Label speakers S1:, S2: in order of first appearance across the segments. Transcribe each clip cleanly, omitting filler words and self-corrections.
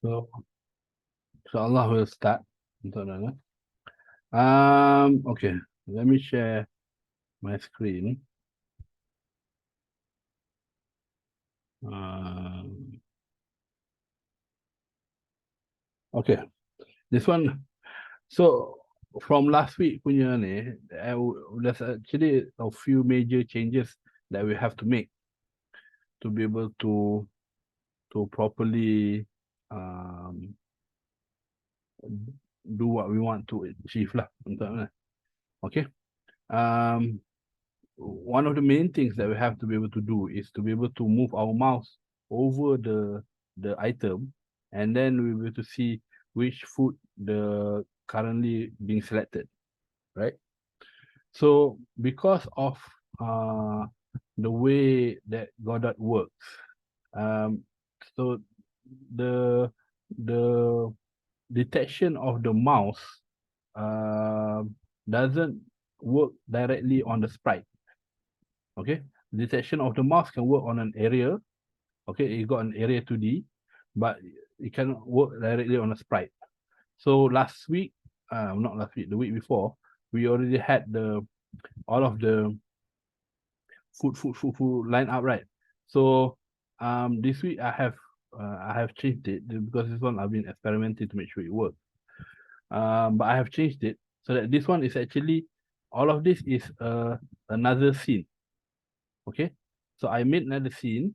S1: So, inshallah we'll start. Okay. Let me share my screen. Okay. This one. So from last week punya ni, there's actually a few major changes that we have to make to be able to properly um do what we want to achieve lah. Okay. Um, one of the main things that we have to be able to do is to be able to move our mouse over the item, and then we will to see which food the currently being selected, right? So because of the way that Godot works, um, so the the detection of the mouse doesn't work directly on the sprite. Okay, detection of the mouse can work on an area. Okay, it got an area 2D, but it cannot work directly on a sprite. So last week, not last week, the week before, we already had the all of the food line up, right? So this week I have changed it because this one I've been experimenting to make sure it works. But I have changed it so that this one is actually all of this is another scene. Okay, so I made another scene.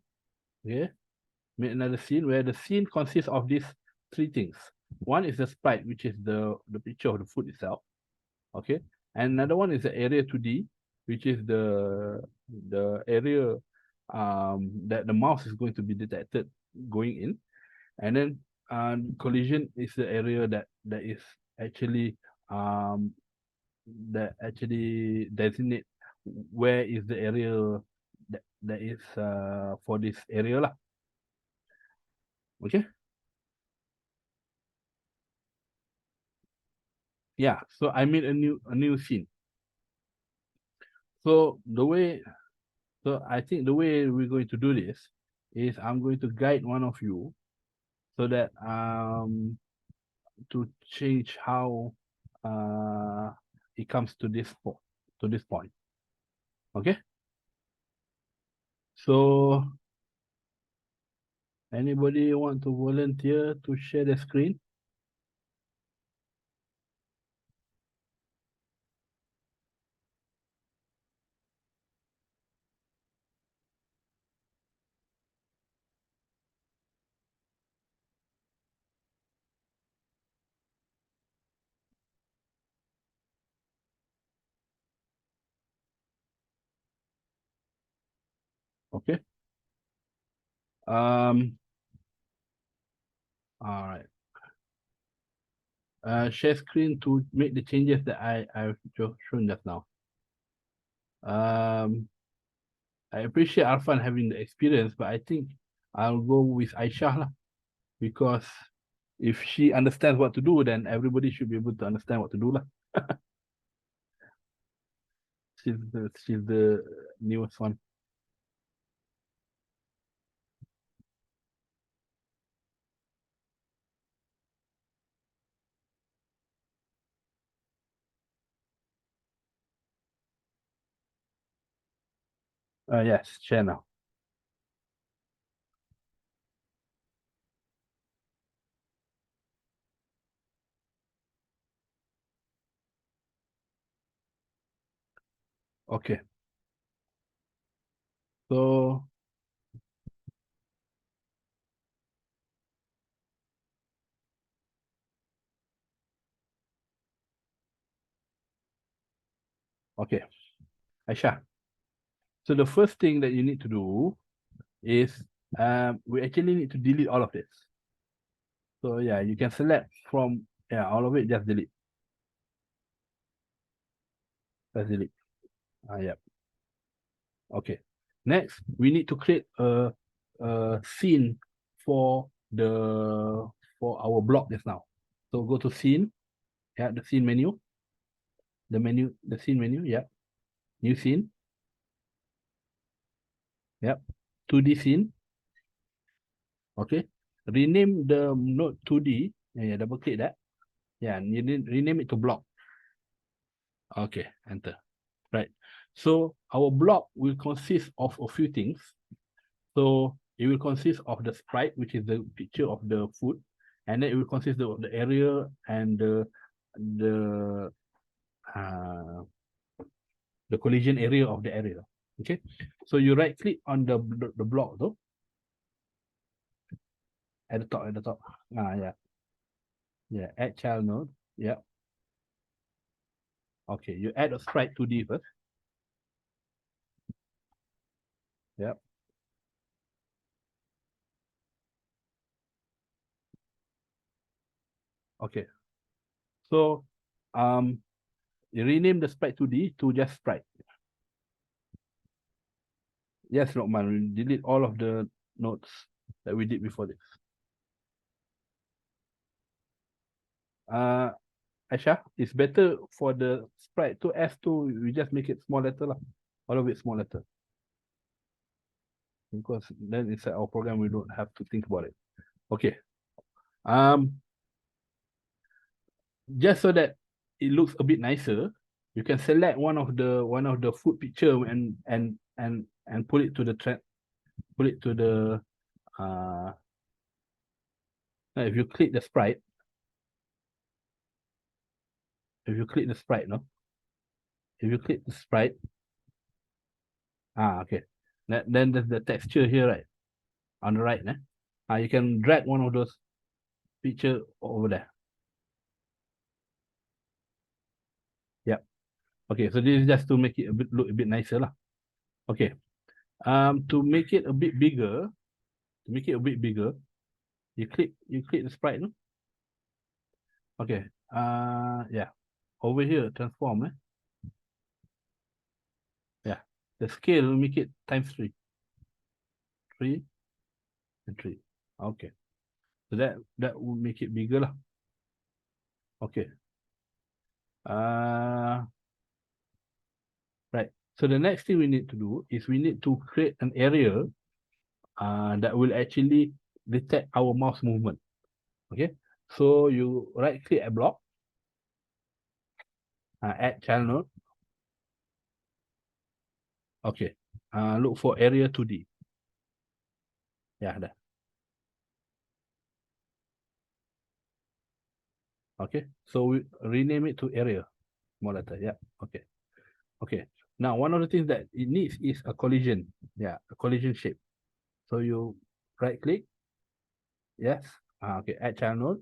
S1: Okay, made another scene where the scene consists of these three things. One is the sprite, which is the picture of the food itself. Okay, and another one is the area 2D, which is the area that the mouse is going to be detected going in, and then collision is the area that is actually um that actually designate where is the area that is for this area lah. Okay. Yeah, so I made a new scene. So I think the way we're going to do this is I'm going to guide one of you so that to change how it comes to this point. Okay. So anybody want to volunteer to share the screen? Okay. Um. All right. Share screen to make the changes that I've shown just now. Um. I appreciate Arfan having the experience, but I think I'll go with Aisha lah, because if she understands what to do, then everybody should be able to understand what to do lah. She's the newest one. Yes, share now. Okay. So okay, Aisha. So the first thing that you need to do is we actually need to delete all of this. So yeah, you can select from all of it, just delete. Just delete. Yeah. Okay. Next, we need to create a scene for the for our block just now. So go to scene, yeah, the scene menu, the scene menu, yeah, new scene, yep, 2D scene. Okay. rename the node 2D. Yeah, double click that. Yeah, and you rename it to block. Okay, enter. Right. So our block will consist of a few things. So it will consist of the sprite, which is the picture of the food, and then it will consist of the area and the uh, the collision area of the area. Okay. So you right click on the block though. At the top. Yeah. Yeah. Add child node. Yeah. Okay. You add a sprite 2D first. Yeah. Okay. So you rename the sprite 2D to just sprite. Yes, Lokman, we delete all of the notes that we did before this. Aisha, it's better for the sprite to S2, we just make it small letter lah. All of it small letter. Because then inside our program, we don't have to think about it. Okay. Just so that it looks a bit nicer, you can select one of the food picture and put it to the trend, put it to the if you click the sprite, no, if you click the sprite, okay, then there's the texture here, right, on the right, you can drag one of those picture over there. Yep. Okay, so this is just to make it look a bit nicer lah. Okay. To make it a bit bigger, you click the sprite, no? Okay. Yeah. Over here, transform, Yeah. The scale, make it times 3. 3 and 3. Okay. So that will make it bigger lah. Okay. Right. So the next thing we need to do is we need to create an area that will actually detect our mouse movement. Okay. So you right click a block, add child node. Okay. Look for area 2D. Yeah, that. Okay. So we rename it to area. More letter. Yeah. Okay. Okay. Now, one of the things that it needs is a collision. Yeah, a collision shape. So you right click. Yes. Okay. Add child node.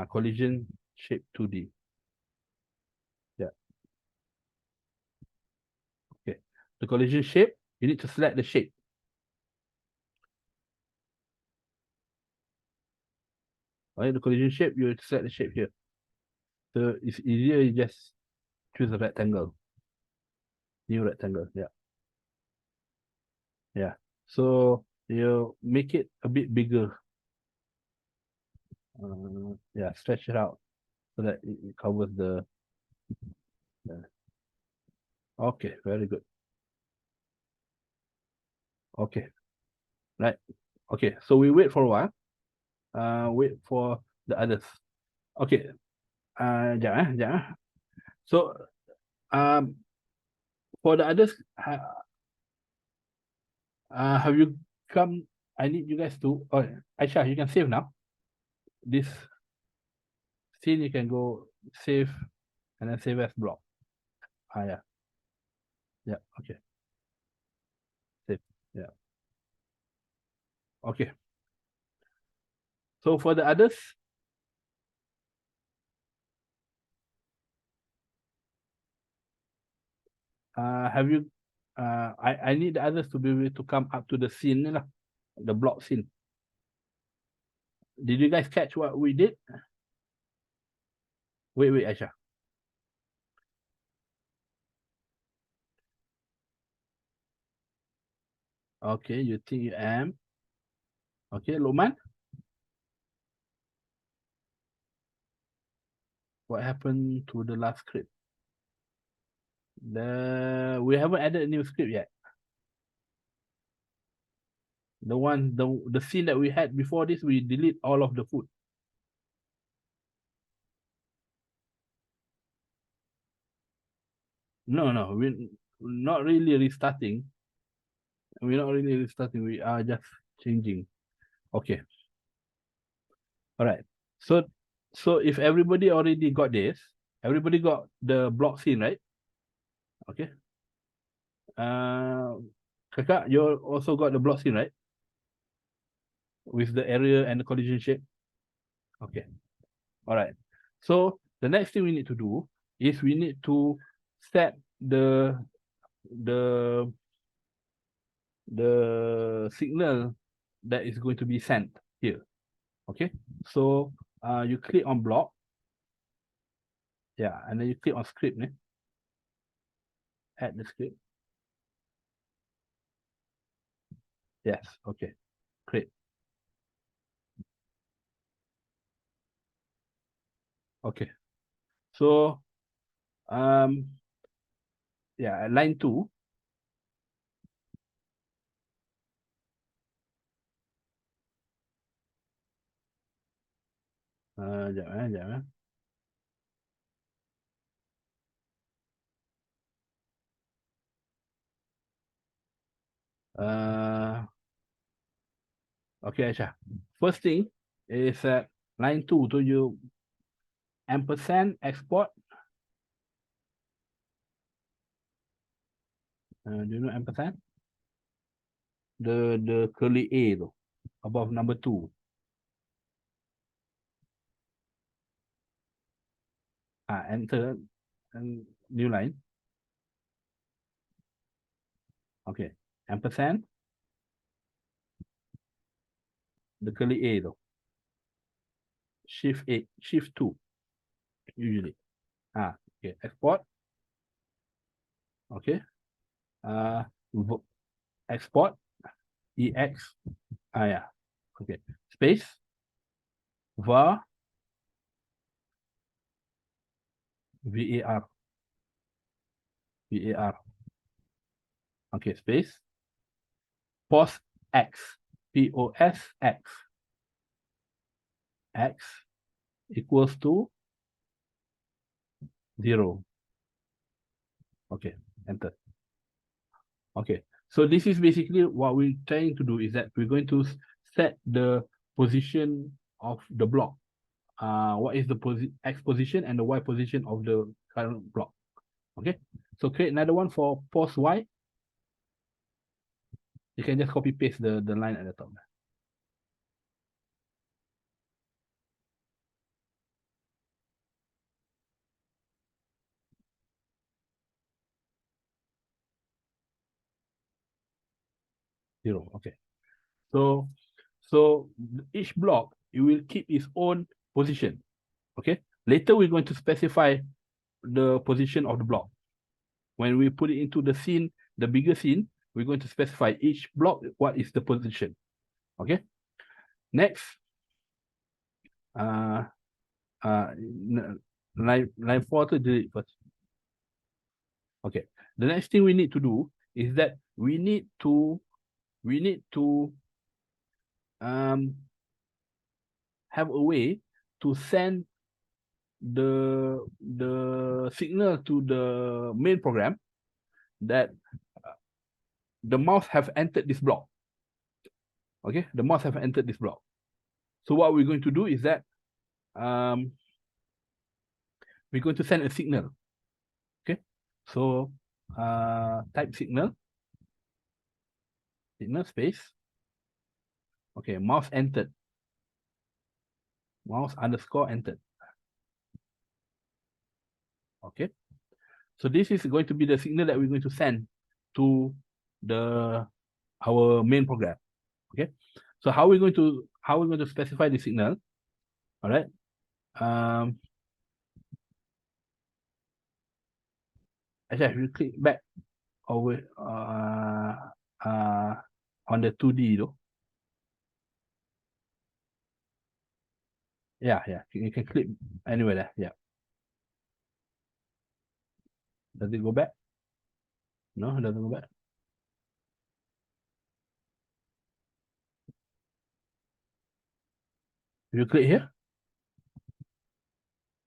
S1: Collision shape 2D. Yeah. Okay. The collision shape, you need to select the shape. Okay, the collision shape, you select the shape here. So it's easier, you just choose a rectangle. New rectangle. Yeah. Yeah. So you make it a bit bigger. Yeah, stretch it out so that it covers the. Okay, very good. Okay, right. Okay, so we wait for a while. Wait for the others. Okay. Sekejap. So, for the others, have you come? I need you guys to. Oh, Aisha, you can save now. This scene you can go save and then save as block. Yeah. Yeah. Okay. Save. Yeah. Okay. So for the others, have you? I need the others to be able to come up to the scene lah, the block scene. Did you guys catch what we did? Wait, Aisha. Okay, you think you am. Okay, Loman. What happened to the last script? We haven't added a new script yet. The scene that we had before this, we delete all of the food. No, we're not really restarting. We're not really restarting. We are just changing. Okay. All right. So if everybody already got this, everybody got the block scene, right? Okay. Kakak, you also got the block scene, right? With the area and the collision shape. Okay. All right. So the next thing we need to do is we need to set the the signal that is going to be sent here. Okay. So you click on block. Yeah, and then you click on script. Add the script. Yes. Okay. Great. Okay. So yeah, line 2. Sekejap. Okay, Aisyah. First thing is line 2 tu you ampersand export. Do you know ampersand? The curly A tu above number 2. Enter and new line. Okay. Ampersand. The curly A tu. Shift 8, shift 2 usually. Okay. Export. Okay. Uh, export. EX. Yeah. Okay. Space. var. var. var. Okay. Space. Pos X. POS X. X equals to 0. Okay. Enter. Okay. So this is basically what we're trying to do is that we're going to set the position of the block. What is the X position and the Y position of the current block. Okay. So create another one for pos Y. You can just copy paste the line at the top. 0. Okay. So each block, it will keep its own position. Okay. Later, we're going to specify the position of the block. When we put it into the scene, the bigger scene, we're going to specify each block, what is the position. Okay. Next, line 4 to delete first. Okay. The next thing we need to do is that we need to have a way to send the signal to the main program that the mouse have entered this block. Okay, the mouse have entered this block. So what we're going to do is that we're going to send a signal. Okay, so type signal space. Okay, mouse entered. Mouse underscore entered. Okay, so this is going to be the signal that we're going to send to our main program. Okay, so how we're going to specify the signal? All right. Actually, if you click back over on the 2D though. Yeah, you can click anywhere there. Yeah. Does it go back? No, it doesn't go back. If you click here,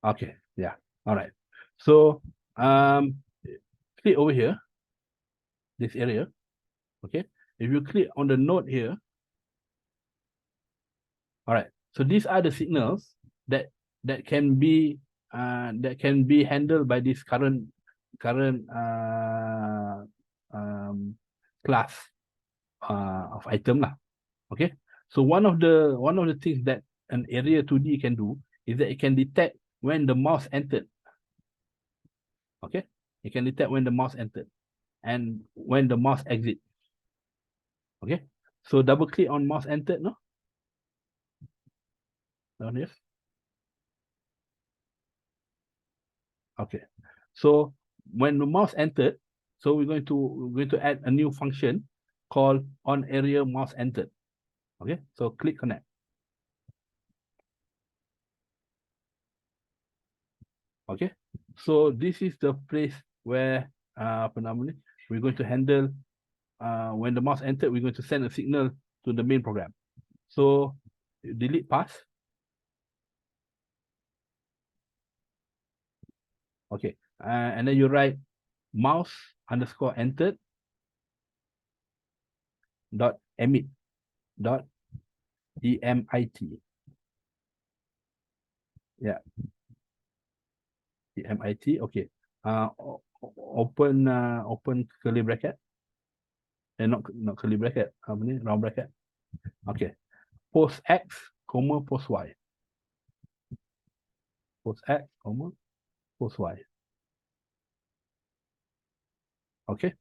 S1: okay, yeah, all right. So click over here, this area, okay. If you click on the node here, all right. So these are the signals that can be handled by this current class of item lah. Okay. So one of the things that an area 2D can do is that it can detect when the mouse entered. Okay. It can detect when the mouse entered and when the mouse exit. Okay. So double click on mouse entered, no? Down here. Okay. So when the mouse entered, so we're going to add a new function called on area mouse entered. Okay. So click connect. Okay. So this is the place where we're going to handle when the mouse entered, we're going to send a signal to the main program. So delete pass. Okay. And then you write mouse underscore entered dot emit dot emit. Yeah. emit. Okay. Open curly bracket. Not curly bracket. Round bracket. Okay. Post X, comma, post Y. Post X, comma, post Y. Okay.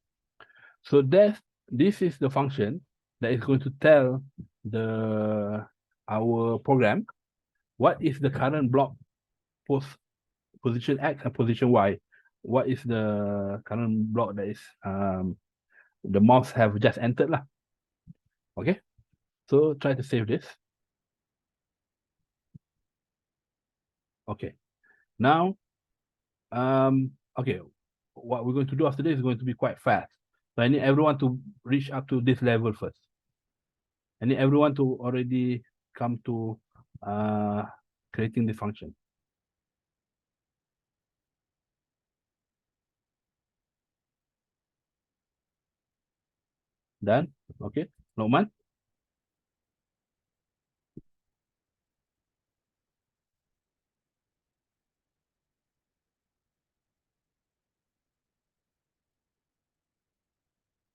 S1: So this is the function that is going to tell our program what is the current block position X and position Y. What is the current block that is the mouse have just entered lah. Okay. So try to save this. Okay. Now, okay, what we're going to do after this is going to be quite fast. So I need everyone to reach up to this level first. I need everyone to already come to creating the function. Done? Okay. Lokman?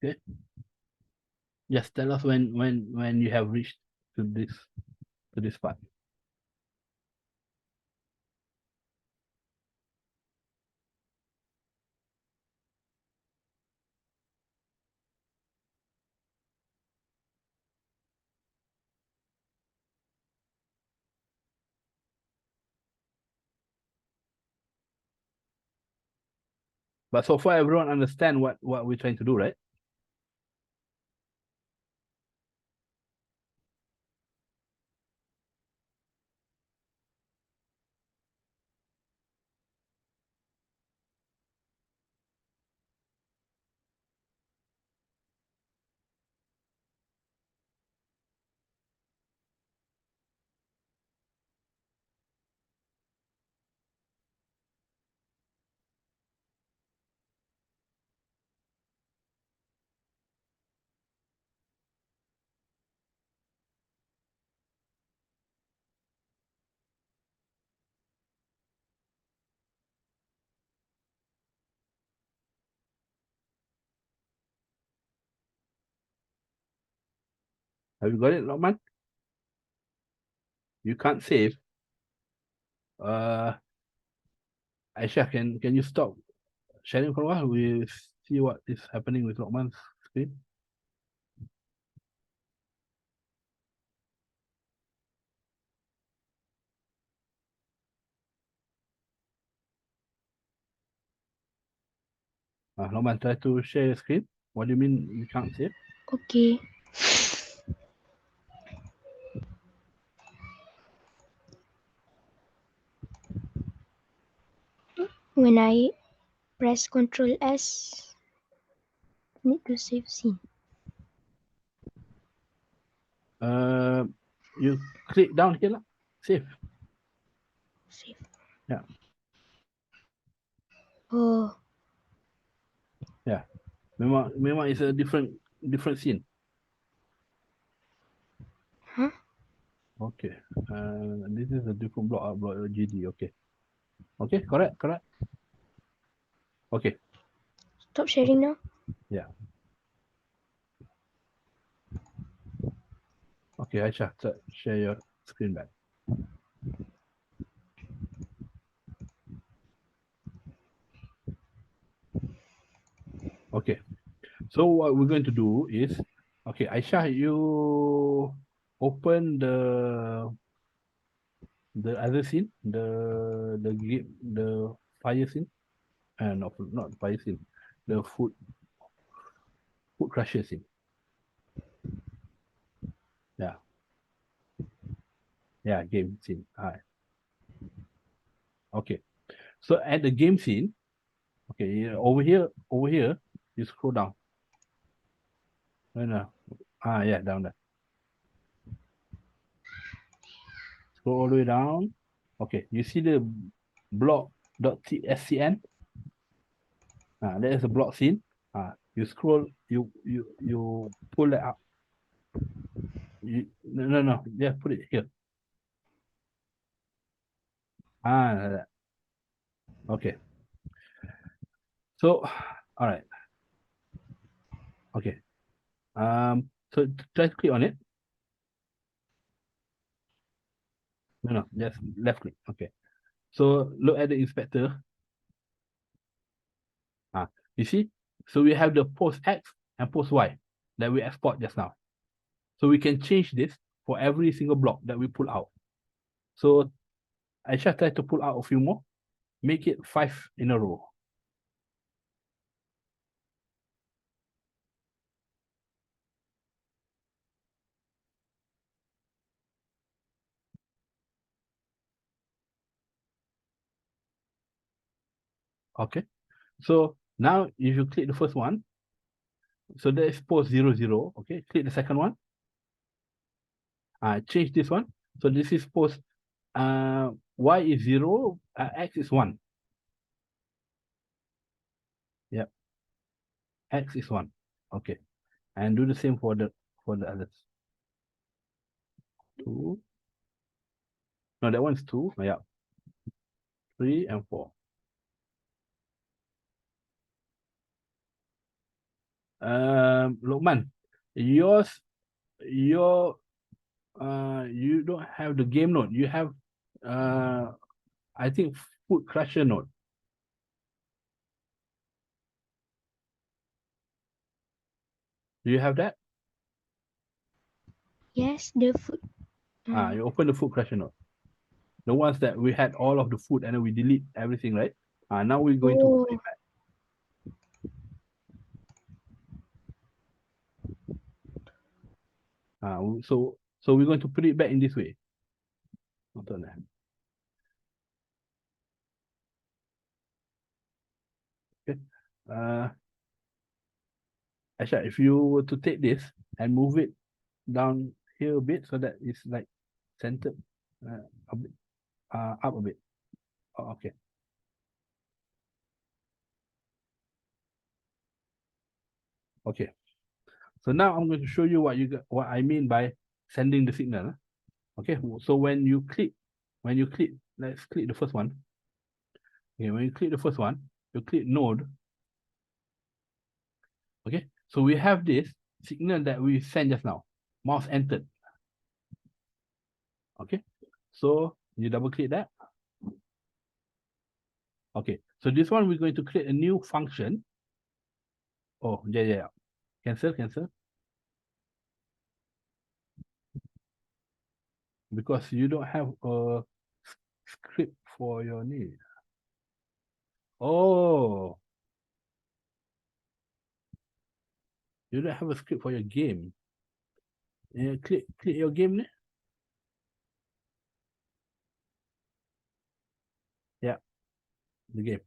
S1: Okay. Just tell us when you have reached to this part. But so far everyone understand what we're trying to do, right? Have you got it, Lokman? You can't save. Aisha, can you stop sharing for a while? We see what is happening with Lokman's screen. Lokman, try to share your screen. What do you mean you can't save?
S2: Okay. When I press Ctrl S, need to save scene.
S1: You click down here lah. Save.
S2: Save.
S1: Yeah.
S2: Oh,
S1: Yeah. Memang it's a different scene.
S2: huh?
S1: Okay. This is a different block GD. Okay. Okay. Correct. Okay.
S2: Stop sharing now.
S1: Yeah. Okay, Aisha, share your screen back. Okay. So what we're going to do is, okay, Aisha, you open the other scene, the fire scene, and not fire scene, the food crusher scene. Yeah, yeah, game scene. All right. Okay. So at the game scene, okay, over here, you scroll down. No. Yeah, down there. Scroll all the way down. Okay, you see the block.scn? That is a block scene. You scroll, you pull that up. No. Yeah, put it here. Like that. Okay. So, all right. Okay. So try to click on it. No, just left click. Okay. So look at the inspector. You see? So we have the post X and post Y that we export just now. So we can change this for every single block that we pull out. So I shall try to pull out a few more. Make it 5 in a row. Okay. So now if you click the first one, so that is post 00. Okay. Click the second one. Change this one. So this is post Y is 0, X is 1. Yep. X is 1. Okay. And do the same for the others. 2. No, that one's 2. Yeah. 3 and 4. Lokman, yours, your you don't have the game node. You have I think food crusher node. Do you have that?
S2: yes, the food.
S1: You open the food crusher node. The ones that we had all of the food and then we delete everything, right? Now we're going to put it
S2: Oh,
S1: back. So we're going to put it back in this way. Nonton eh. Okay. Aisha, if you were to take this and move it down here a bit so that it's like centered a bit, up a bit. Oh, okay. Okay. So now I'm going to show you what I mean by sending the signal. Okay. So when you click, let's click the first one. Okay. When you click the first one, you click node. Okay. So we have this signal that we sent just now. Mouse entered. Okay. So you double click that. Okay. So this one we're going to create a new function. Oh, yeah. Cancel. Because you don't have a script for your need. Oh, you don't have a script for your game. Click your game. Yeah, the game.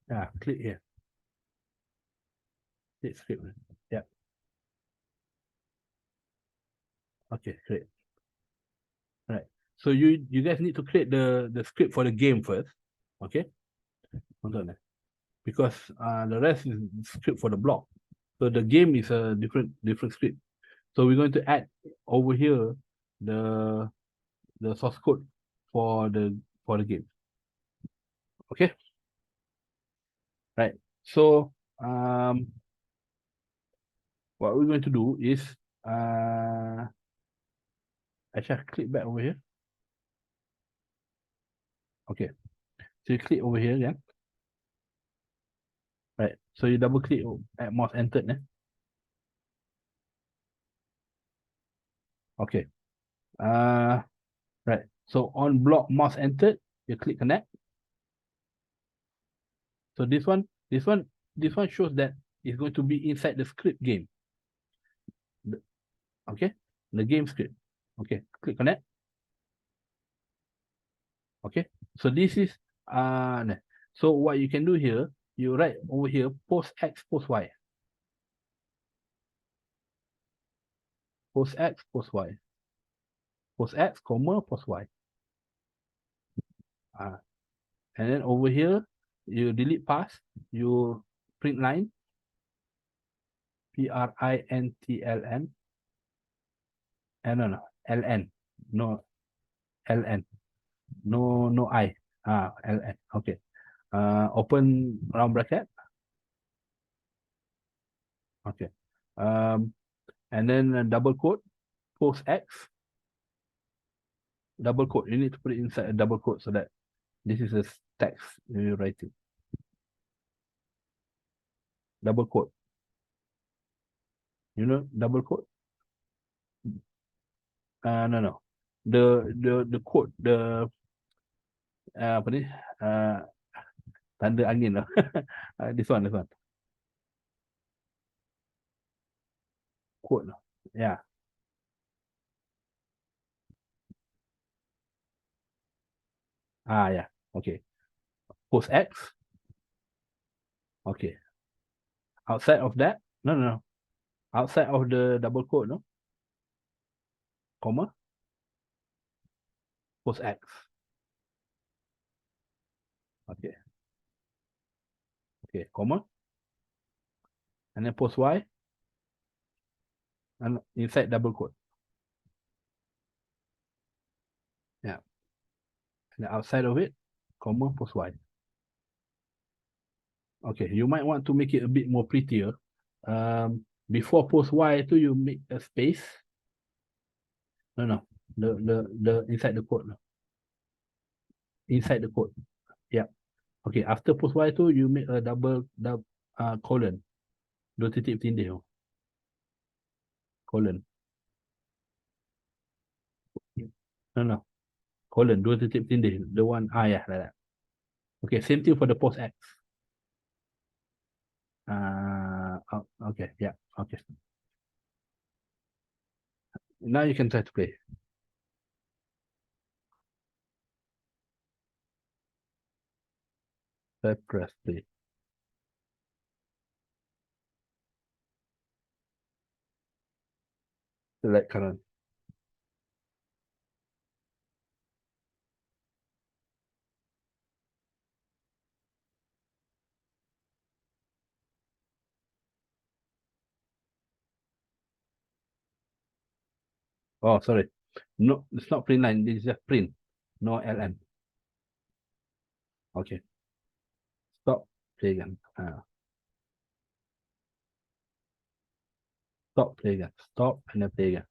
S1: Yeah, click here. Click script. Yeah. Okay, great. Right. So you guys need to create the script for the game first. Okay. Hold on. Because the rest is script for the block. So the game is a different script. So we're going to add over here the source code for the game. Okay. Right. So what we're going to do is actually I click back over here. Okay. So you click over here again. Right. So you double click at mouse entered. Okay. Right. So on block mouse entered, you click connect. So this one shows that it's going to be inside the script game. Okay, the game script. Okay, click connect. Okay, so this is so what you can do here, you write over here post X, post Y. Post X, post Y. Post X, comma, post Y. And then over here, you delete pass, you print line, PRINTLN, and no, LN, no, LN, no I, LN, okay. Open round bracket, okay. And then double quote, post X, double quote. You need to put it inside a double quote so that this is a text you're writing. Double quote. You know double quote? No. The quote, the apa ni? Tanda angin lah. This one. Quote. Yeah. Yeah. Okay. Post X. Okay. Outside of that, no. Outside of the double quote, no? Comma. Post X. Okay. Okay. Comma. And then post Y. And inside double quote. Yeah. And outside of it, comma, post Y. Okay, you might want to make it a bit more prettier. Before post Y to you make a space. No. The inside the quote. Inside the quote. Yeah. Okay, after post Y to you make a double colon. Dua titik bertindih. Colon. No. Colon, dua titik bertindih. The one, yeah, like that. Okay, same thing for the post X. Okay, yeah, okay. Now you can try to play. Press play. Select current. Oh, sorry. No, it's not print line. This is just print. No LN. Okay. Stop. Play again. Stop. Play again. Stop and then play again.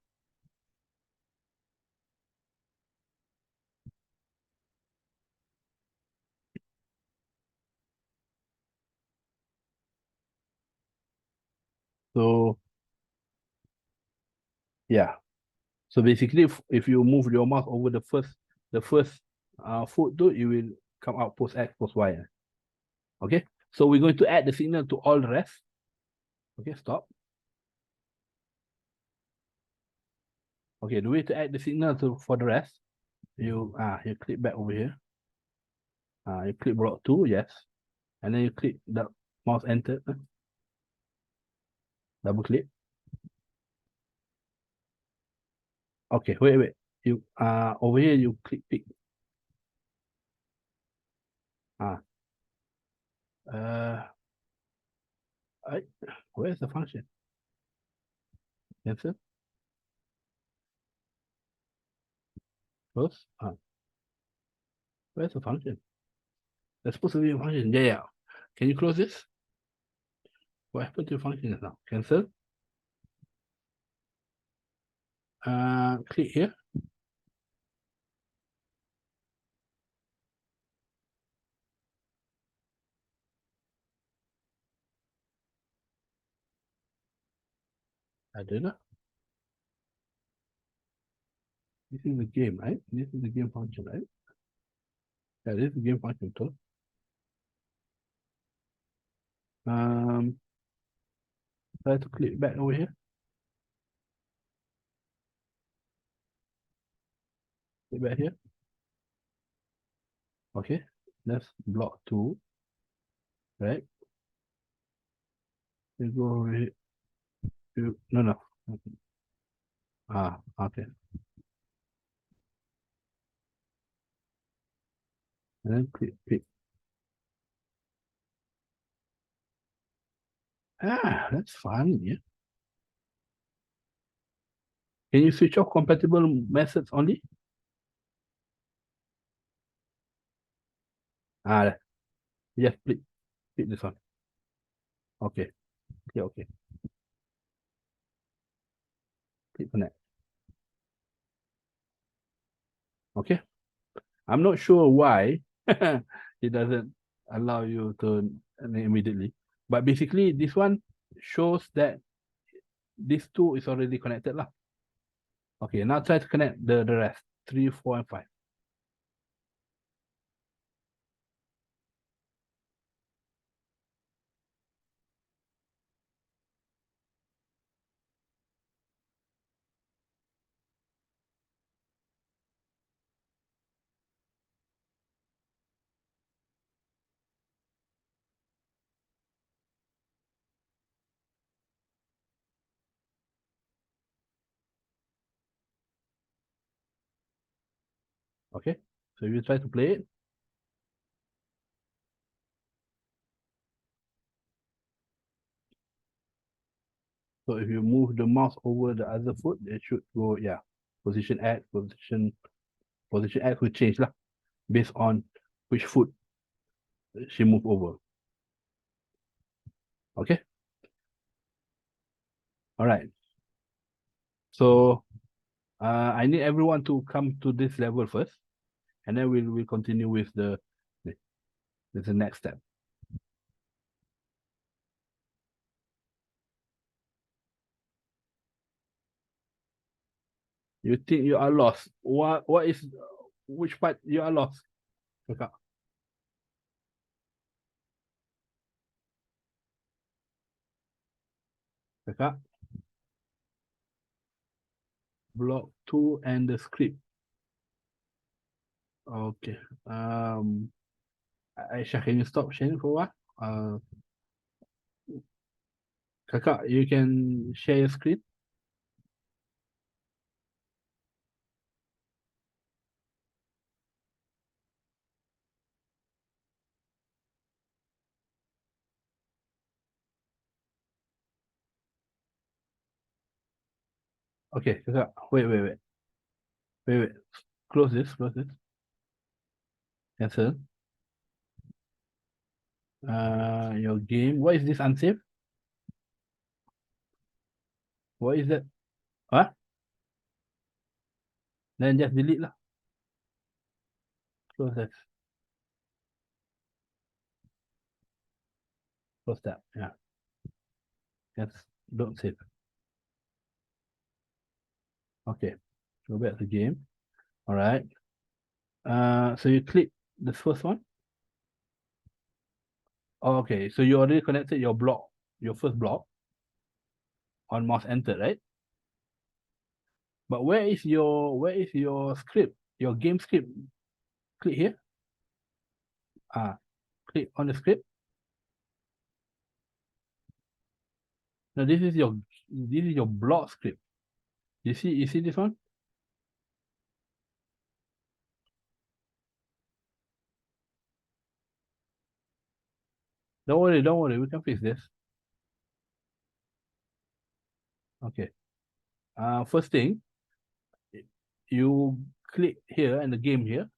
S1: So yeah. So basically, if you move your mouse over the first foot to, it will come out post X, post Y. Okay. So we're going to add the signal to all the rest. Okay. Stop. Okay. The way to add the signal for the rest, you click back over here. You click block 2, yes, and then you click the mouse enter. Double click. Okay, wait. You over here you click pick. Uh I, where's the function? Cancel? Close? Where's the function? There's supposed to be a function. Yeah. Can you close this? What happened to the function now? Cancel. Click here. I don't know. This is the game, right? This is the game function, right? Yeah, this is the game function too. Try to click back over here. Click back here. Okay. That's block 2. Right? You go over here. No. Okay. And then click pick. That's fun, yeah. Can you switch off compatible methods only? Yes, click this one. Okay. Yeah, okay. Click connect. Okay. I'm not sure why it doesn't allow you to immediately. But basically, this one shows that this two is already connected lah. Okay, now try to connect the rest. 3, 4, and 5. Okay, so if you try to play it, so if you move the mouse over the other foot, it should go, yeah, position X will change lah, based on which foot she move over. Okay. All right. So I need everyone to come to this level first, and then we'll continue with the next step. You think you are lost? What is which part you are lost? Kakak. Kakak. Block 2 and the script. Okay. Aisha, can you stop sharing for a while? Kakak, you can share your screen. Okay, Kakak, wait. Close this. Cancel. Your game. What is this unsafe? What is that? Huh? Then just delete lah. Close that. Close that. Yeah. Yes. Don't save. Okay. Go back to game. All right. So you click the first one. Okay. So you already connected your block, your first block on mouse enter, right? But where is your script? Your game script. Click here. Click on the script. Now this is your block script. You see this one? don't worry, we can fix this. Okay. First thing, you click here in the game here.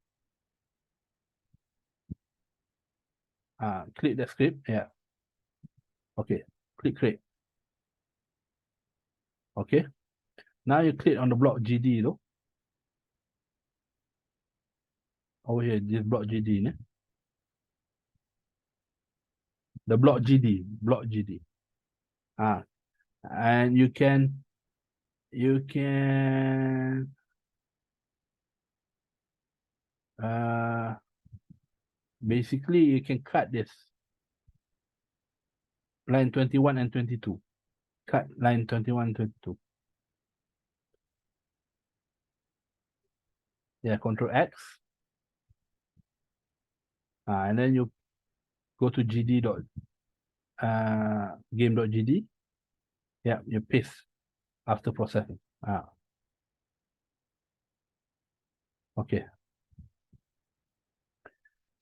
S1: Click the script. Yeah. Okay. Click create. Okay. Now you click on the block GD though. Over here, this block GD, ne? The block GD, block GD. And you can uh basically you can cut this line 21 and 22. Cut line 21 and 22. Yeah, Control X. And then you go to gd dot game.gd. Yeah, you paste after processing. Okay.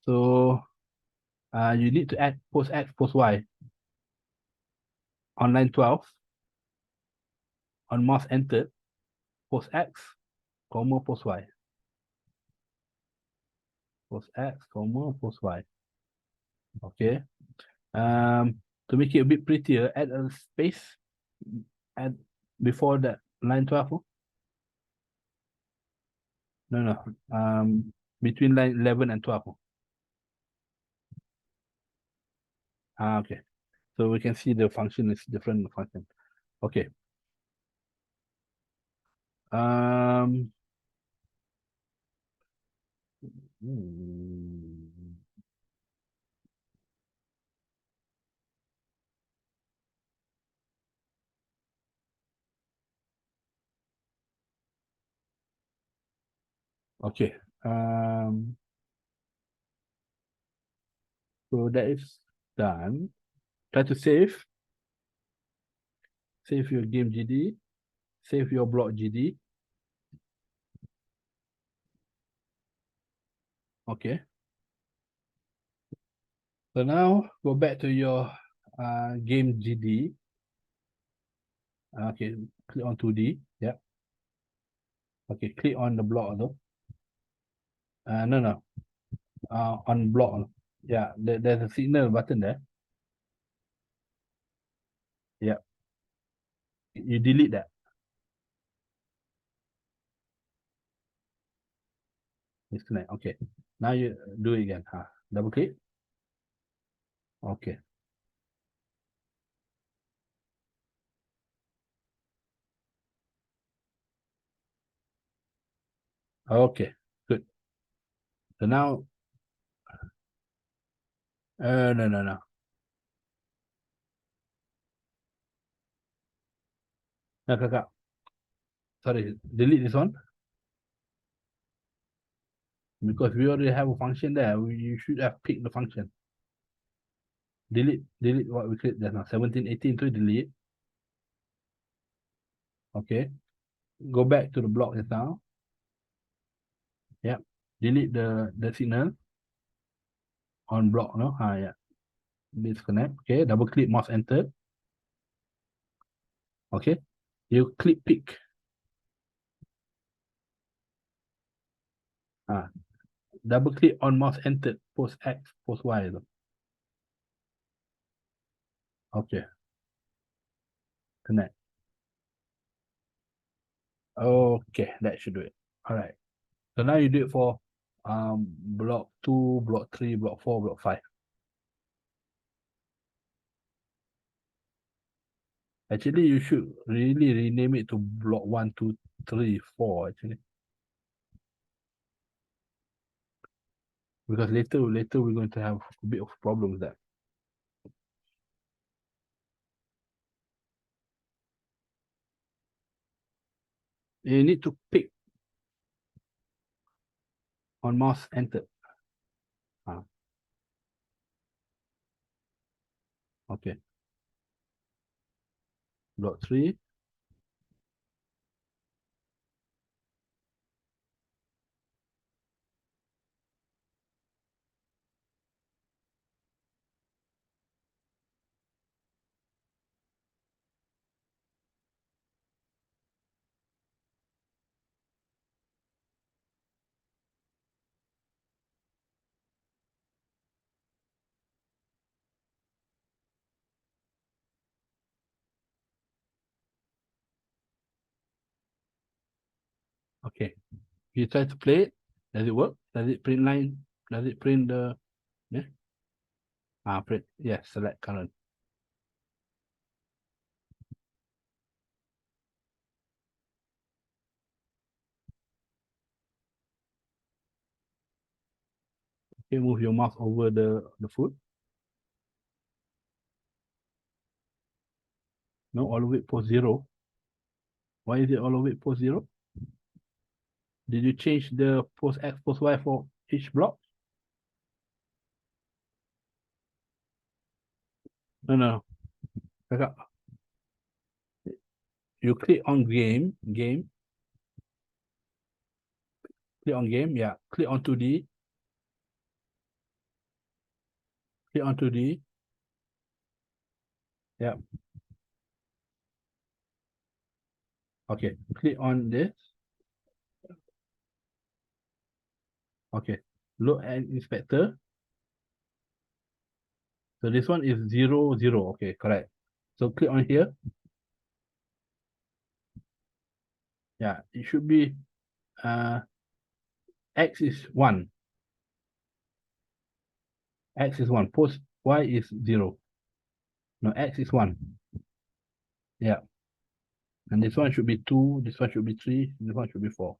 S1: So you need to add post X, post Y on line 12. On mouse entered, post X, comma, post Y. Post X, comma, post Y. Okay. To make it a bit prettier, add a space at before that line 12. No. Between line 11 and 12. Okay. So we can see the function is different function. Okay. Hmm. Okay. So that is done. Try to save. Save your game GD. Save your block GD. Okay. So now go back to your game GD. Okay, click on 2D. Yeah. Okay, click on the block though. No. On block. Yeah, there's a signal button there. Yeah. You delete that. Disconnect. Okay. Now you do it again. Double click. Okay. Okay. Good. So now, no. No, kakak. Sorry, delete this one because we already have a function there. You should have picked the function. Delete what we create just now. 17, 18 to delete. Okay. Go back to the block just now. Yep. Delete the signal on block, no? Yeah. Disconnect. Okay. Double click, mouse enter. Okay. You click pick. Double click on mouse enter. Post X, post Y. Okay. Connect. Okay. That should do it. All right. So now you do it for block 2, block 3, block 4, block 5. Actually, you should really rename it to block 1, 2, 3, 4. Actually, because later we're going to have a bit of problem with that. You need to pick on mouse enter. Okay. Block 3. Okay. You try to play it. Does it work? Does it print line? Does it print the yeah? Print. Yes, select current. Okay, move your mouse over the food. No, all of it post 0. Why is it all of it post 0? Did you change the post X, post Y for each block? No, no. Kakak, you click on game, click on game, yeah. Click on 2D, click on 2D, yeah. Okay, click on this. Okay, look at inspector. So this one is 0, 0. Okay, correct. So click on here. Yeah, it should be X is 1. X is 1. Post Y is 0. No, X is 1. Yeah. And this one should be 2, this one should be 3, this one should be 4.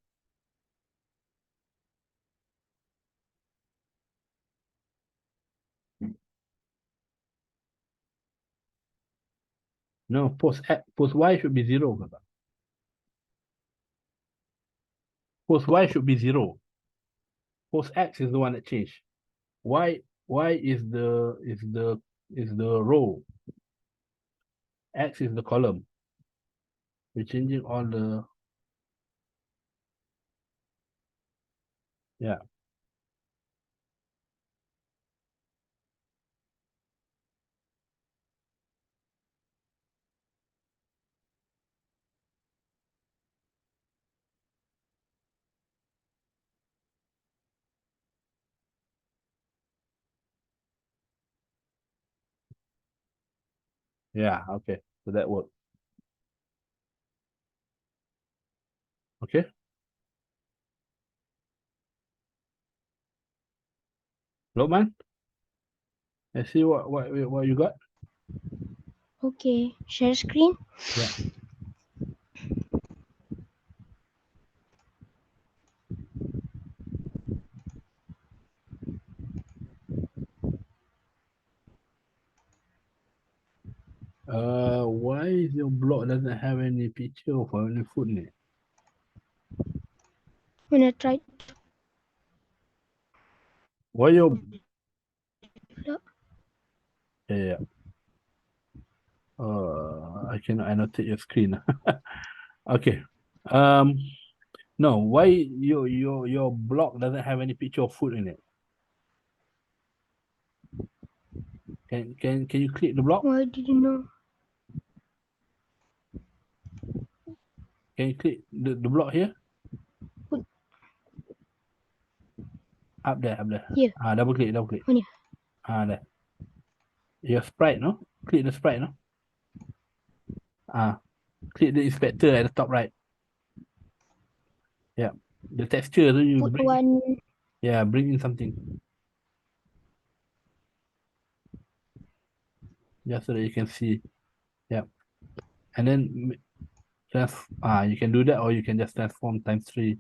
S1: No, post Y should be 0. Post Y should be 0. Post X is the one that changed. Y is the row. X is the column. We're changing all the yeah. Yeah, okay. So that works. Okay. Lokman, let's see what you got.
S2: Okay, share screen.
S1: Yeah. Why is your blog doesn't have any picture of any food in it?
S2: When I tried
S1: Why your
S2: to
S1: yeah. I cannot annotate your screen. Okay. Um, no, why your blog doesn't have any picture of food in it? Can you click the block?
S2: why did you know?
S1: Can you click the block here?
S2: Put
S1: Up there, up there.
S2: here.
S1: Double click, double click.
S2: On here.
S1: There. Your sprite, no? Click the sprite, no? Click the inspector at the top right. Yeah. The texture, you
S2: Put
S1: bring
S2: one.
S1: yeah, bring in something. Just so that you can see. Yeah. And then just you can do that, or you can just transform times 3.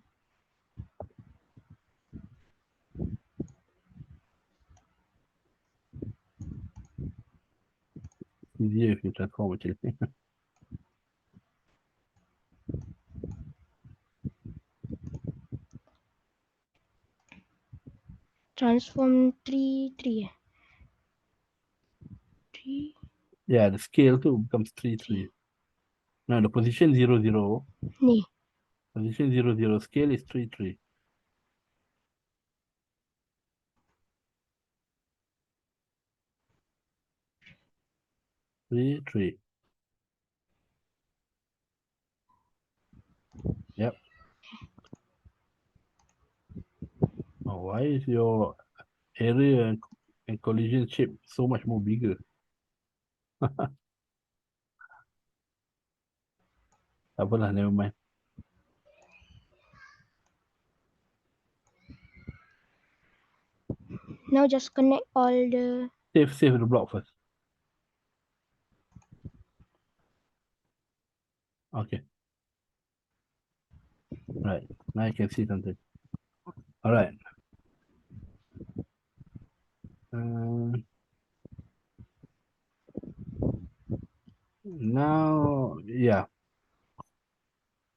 S1: Easier if you transform actually.
S2: Transform 3. Three.
S1: Yeah, the scale too becomes 3, 3. No, the position 0, 0.
S2: Ni.
S1: Position 0, 0. Scale is 3, 3. 3, 3. Yep. Oh, why is your area and collision shape so much more bigger? Tak apalah, never mind.
S2: Now just connect all the
S1: Save the block first. Okay. Right. Now you can see something. All right. Now, yeah.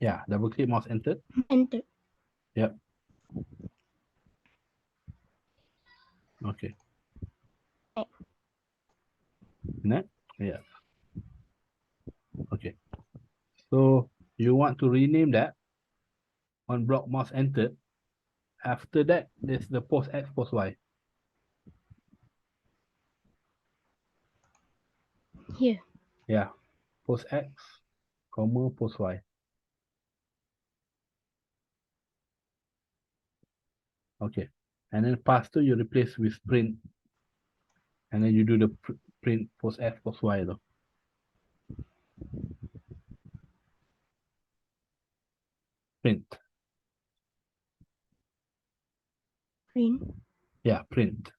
S1: Yeah. Double click, mouse enter.
S2: enter.
S1: Yep. Okay. Next. Yeah. Okay. So you want to rename that on block mouse enter. After that, there's the post X, post Y.
S2: Here.
S1: Yeah. Post X, comma, post Y. Okay. And then pass-through you replace with print. And then you do the print post X, post Y though. Print.
S2: Print.
S1: Yeah, print.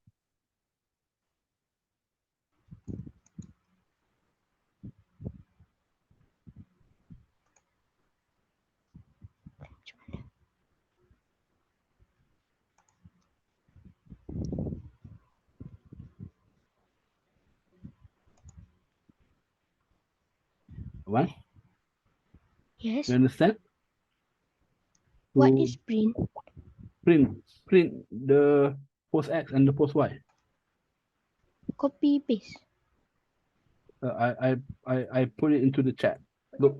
S1: What?
S2: Yes.
S1: You understand?
S2: What
S1: To
S2: is print?
S1: print the post X and the post Y.
S2: Copy paste.
S1: I put it into the chat. Look,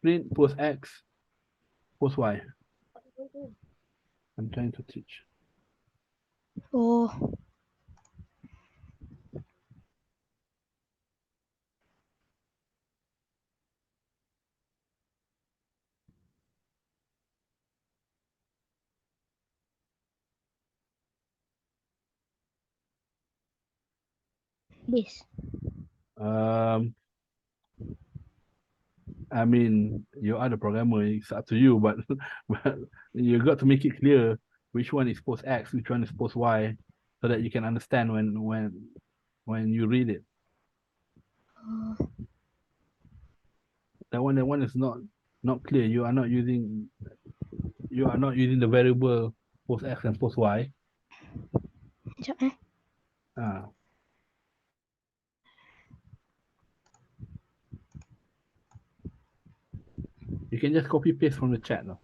S1: print post X, post Y. I'm trying to teach.
S2: Oh, this.
S1: Um, I mean, you are the programmer. It's up to you, but but you got to make it clear which one is post X, which one is post Y, so that you can understand when you read it.
S2: Oh,
S1: That one is not clear. You are not using the variable post X and post Y.
S2: sekejap eh.
S1: Ah, you can just copy paste from the chat now.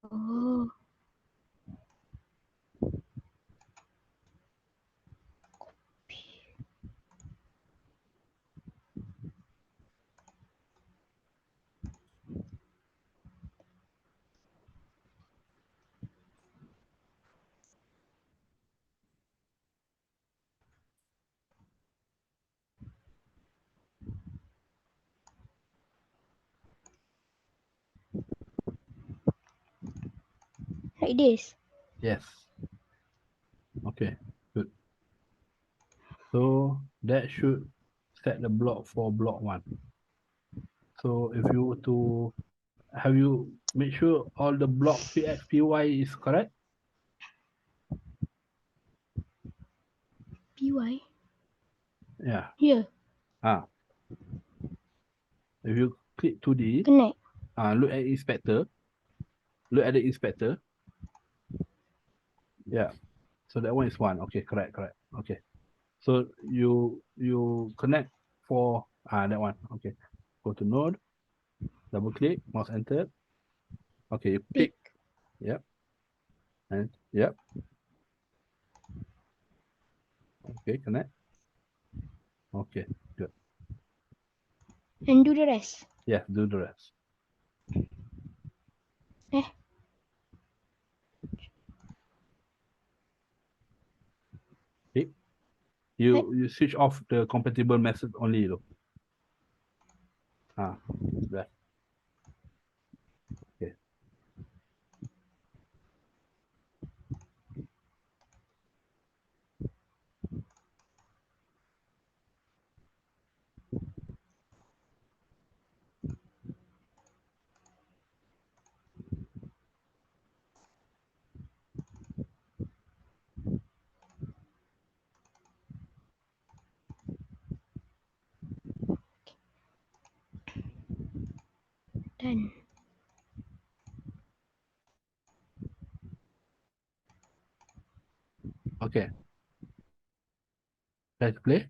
S2: Oh, like this.
S1: Yes. Okay. Good. So that should set the block for block one. So if you were to have you make sure all the block PX PY is correct?
S2: PY.
S1: Yeah.
S2: Here.
S1: Ah. If you click 2D,
S2: Connect.
S1: look at inspector. Look at the inspector. Yeah. So that one is one. Okay, correct. Okay. So you connect for that one. Okay. Go to node, double click, mouse enter. Okay, you pick.
S2: Pick.
S1: Yep. And yep. Okay, connect. Okay, good.
S2: And do the rest.
S1: Yeah, do the rest.
S2: Eh.
S1: Okay. You switch off the compatible method only though. That. Okay.
S2: Done.
S1: Okay. Let's play.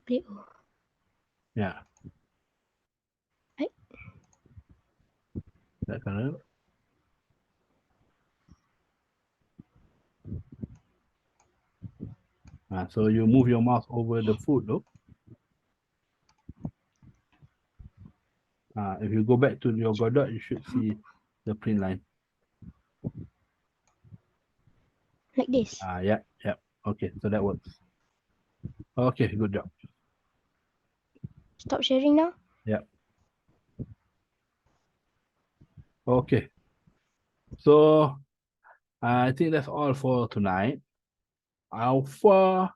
S2: Play. Oh.
S1: Yeah.
S2: Ay.
S1: That color. So you move your mouse over the food, though. If you go back to your Godot, you should see the print line.
S2: Like this.
S1: Yeah, yeah. Okay, so that works. Okay, good job.
S2: Stop sharing now.
S1: Yeah. Okay. So I think that's all for tonight. Alpha,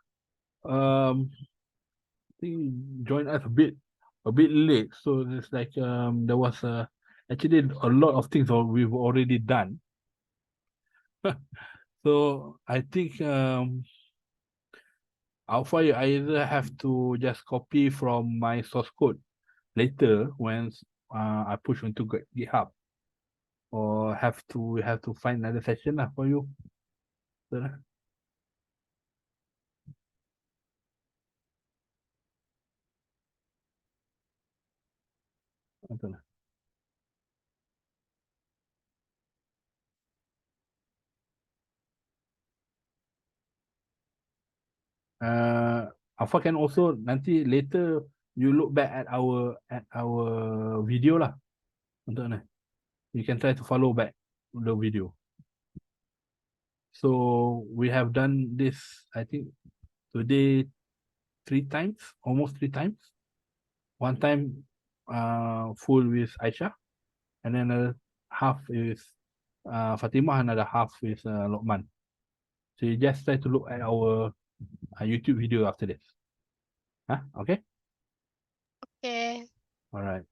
S1: I think joined us a bit late. So it's like there was actually a lot of things we've already done. So I think Alpha, you either have to just copy from my source code later when I push into GitHub, or have to find another session for you. So, Alpha can also nanti later you look back at our video lah. Untuk ni. You can try to follow back the video. So we have done this, I think, today 3 times, almost 3 times. One time full with Aisha, and then another half is Fatimah, another half is Lokman. So you just try to look at our YouTube video after this. Huh? Okay?
S3: Okay.
S1: All right.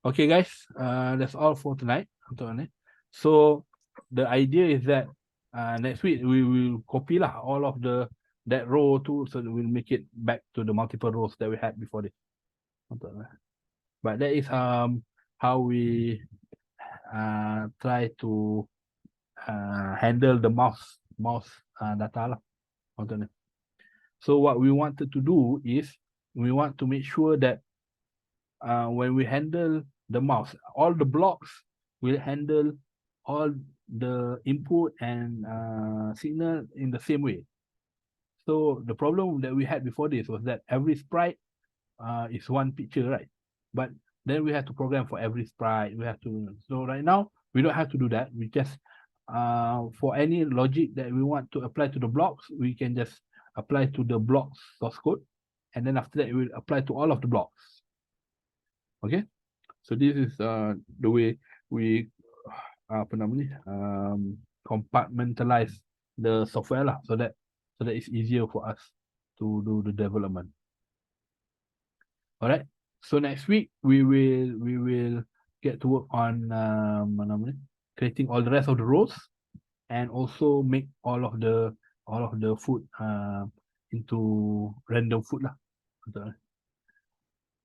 S1: Okay, guys. That's all for tonight. So the idea is that next week we will copy lah all of that row too, so that we'll make it back to the multiple rows that we had before this. But that is how we try to handle the mouse data lah. So what we wanted to do is we want to make sure that when we handle the mouse, all the blocks will handle all the input and signal in the same way. So the problem that we had before this was that every sprite is one picture, right? But then we have to program for every sprite. So right now we don't have to do that. We just for any logic that we want to apply to the blocks, we can just apply to the blocks source code, and then after that it will apply to all of the blocks. Okay, so this is the way we compartmentalize the software lah, so that it's easier for us to do the development. All right. So next week we will get to work on creating all the rest of the rows, and also make all of the food into random food lah.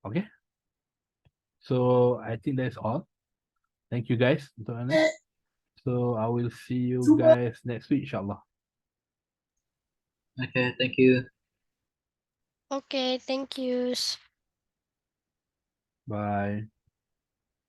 S1: Okay. So I think that's all. Thank you guys. So I will see you guys next week, inshallah.
S4: Okay, thank you.
S3: Okay, thank you.
S1: Bye.